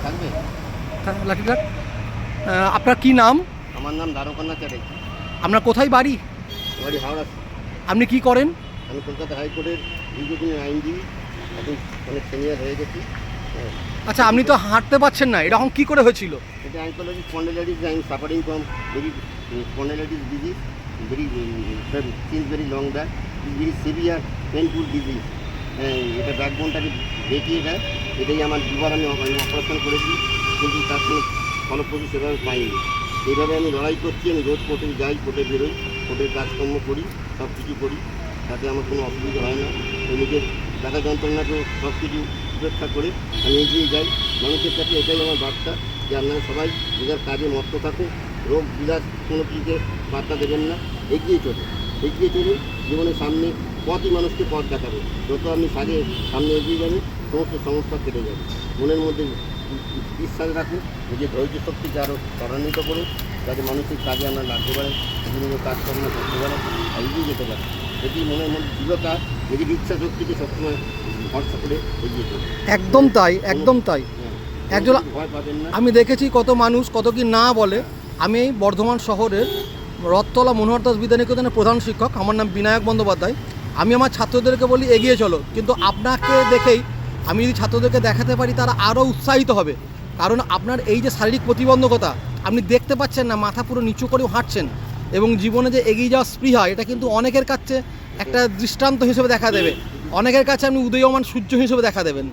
থাকবে। হ্যাঁ, লাঠিটা। আপনার কি নাম? আমার নাম দ্বারকানাথ চ্যাটার্জি। আপনার কোথায় বাড়ি? বাড়ি হাওড়া। আপনি কি করেন? আমি কলকাতা হাইকোর্টের দীর্ঘদিনের আইনজীবী, এখন অনেক সিনিয়র হয়ে গেছি। হ্যাঁ, আচ্ছা, আপনি তো হাঁটতে পারছেন না, এরকম কি করে হয়েছিল? এটা ankylosing spondylitis, I am suffering from very spondylitis disease, very since very long back, very severe painful disease. এটা ব্যাকবোনটাকে দেখিয়ে দেয়। এটাই আমার দুবার আমি অপারেশন করেছি, কিন্তু তার কোনো ফলপ্রসূ সেভাবে পাইনি। এইভাবে আমি লড়াই করছি। আমি রোজ কোর্টে যাই, কোর্টে বেরোই, কোর্টের কাজকর্ম করি, সব কিছু করি, তাতে আমার কোনো অসুবিধা হয় না। আমি নিজের ব্যথা যন্ত্রণাকেও সব কিছু উপেক্ষা করে আমি এগিয়ে যাই। মানুষের কাছে এটাই আমার বার্তা যে আপনারা সবাই নিজের কাজে মত্ত থাকুন, রোগ বিলাস কোনো কিছুকে বার্তা দেবেন না, এগিয়ে চলুন। এগিয়ে চলুন, জীবনের সামনে পথই মানুষকে পথ দেখাবে। যত আপনি সামনে এগিয়ে যাবেন, সমস্ত সমস্যা কেটে যাবে। মনের মধ্যে বিশ্বাস রাখুন, নিজের ধৈর্য শক্তিকে আরও ত্বরান্বিত করুন, যাতে মানুষের কাজে আমরা লাগতে পারেন, বিভিন্ন কাজকর্ম করতে পারেন, আর এগিয়ে যেতে পারেন। যদি মনের মধ্যে দৃঢ়তা, নিজের ইচ্ছা শক্তিকে সবসময় ভরসা করে এগিয়ে চলুন। একদম তাই, একদম তাই। একজন ভয় পাবেন না। আমি দেখেছি কত মানুষ কত কি না বলে। আমি এই বর্ধমান শহরের রথতলা মনোহর দাস বিদ্যানিকেতনের প্রধান শিক্ষক। আমার নাম বিনায়ক বন্দ্যোপাধ্যায়। আমি আমার ছাত্রদেরকে বলি এগিয়ে চলো, কিন্তু আপনাকে দেখেই আমি যদি ছাত্রদেরকে দেখাতে পারি তারা আরও উৎসাহিত হবে। কারণ আপনার এই যে শারীরিক প্রতিবন্ধকতা, আপনি দেখতে পাচ্ছেন না, মাথা পুরো নিচু করেও হাঁটছেন, এবং জীবনে যে এগিয়ে যাওয়ার স্পৃহা, এটা কিন্তু অনেকের কাছে একটা দৃষ্টান্ত হিসেবে দেখা দেবে। অনেকের কাছে আপনি উদীয়মান সূর্য হিসেবে দেখা দেবেন।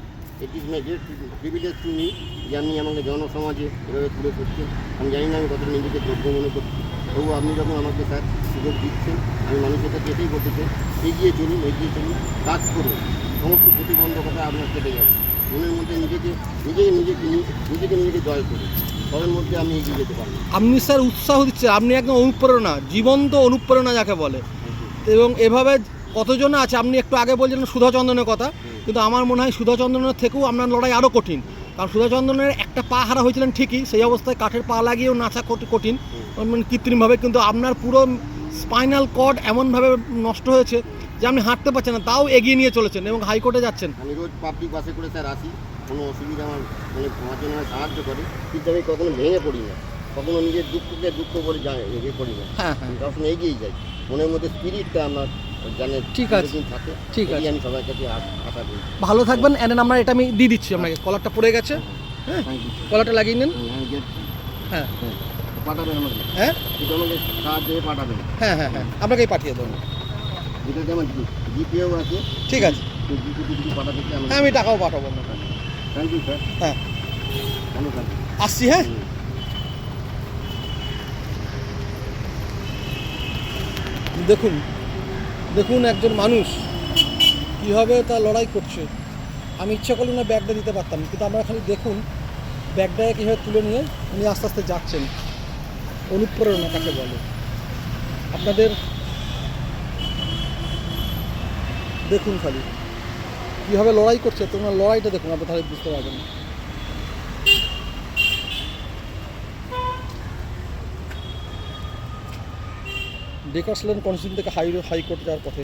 It is my great privilege to me যে আপনি আমাকে জনসমাজে এভাবে তুলে ধরছেন। আমি জানি না আমি কতটা নিজেকে যোগ্য মনে করছি, তবু আপনি যখন আমাকে স্যার সুযোগ দিচ্ছেন, আমি মানুষের কাছে এটাই বলতে চাই, এগিয়ে চলুন, এগিয়ে চলুন, কাজ করুন, সমস্ত প্রতিবন্ধকতা আপনার কেটে যাবে। মনের মধ্যে নিজেকে জয় করুন, সবার মধ্যে আমি এগিয়ে যেতে পারবো। আপনি স্যার উৎসাহ দিচ্ছে, আপনি একদম অনুপ্রেরণা, জীবন্ত অনুপ্রেরণা যাকে বলে। এবং এভাবে কতজন আছে, আপনি একটু আগে বলছিলেন সুধাচন্দ্রনের কথা, কিন্তু আমার মনে হয় সুধাচন্দ্রনের থেকেও আপনার লড়াই আরও কঠিন। কারণ সুধাচন্দ্রনের একটা পা হারা হয়েছিলেন ঠিকই, সেই অবস্থায় কাঠের পা লাগিয়েও নাচা কঠিন, মানে কৃত্রিমভাবে, কিন্তু আপনার পুরো স্পাইনাল কর্ড এমনভাবে নষ্ট হয়েছে যে আপনি হাঁটতে পারছেন না, তাও এগিয়ে নিয়ে চলেছেন এবং হাইকোর্টে যাচ্ছেন। আমি রোজ পাবলিক বাসে করে স্যার আসি, কোনো অসুবিধা আমার মানে আমার জন্য সাহায্য করে, কিন্তু আমি কখনো ভেঙে পড়ি না, কখনো নিজের দুঃখকে দুঃখ বলে এগিয়ে পড়ি না। হ্যাঁ হ্যাঁ, আমি সবসময় এগিয়ে যাই। মনের মধ্যে স্পিরিটটা আমার জানে ঠিক আছে, থাকে, ঠিক আছে। আমি সবার কাছে আশা করি। ভালো থাকবেন। এনে আমরা এটা আমি দিয়ে দিচ্ছি আপনাকে, কলারটা পড়ে গেছে, হ্যাঁ, কলারটা লাগিয়ে নেন। হ্যাঁ পাঠাবেন আমাকে, হ্যাঁ এটা আমাকে সাহায্য দিয়ে পাঠাবেন। হ্যাঁ হ্যাঁ হ্যাঁ, আপনাকেই পাঠিয়ে দেবো। যেটাতে আমার জিপিও আছে, ঠিক আছে, জিপি পাঠাতে চাই। হ্যাঁ, আমি টাকাও পাঠাবো আপনাকে। Thank you sir. হ্যাঁ, ভালো থাকবেন। আসছি। হ্যাঁ, দেখুন দেখুন একজন মানুষ কীভাবে তা লড়াই করছে। আমি ইচ্ছা করলে না ব্যাগটা দিতে পারতাম, কিন্তু আমরা খালি দেখুন ব্যাগটাকে কীভাবে তুলে নিয়ে উনি আস্তে আস্তে যাচ্ছেন। অনুপ্রেরণা কাকে বলে, আপনাদের দেখুন খালি কীভাবে লড়াই করছে, তোমরা লড়াইটা দেখুন, আপনি তাহলে বুঝতে পারবেন। ডেকার্স লেন কনস্টিটিউশন থেকে হাইকোর্ট যাওয়ার পথে।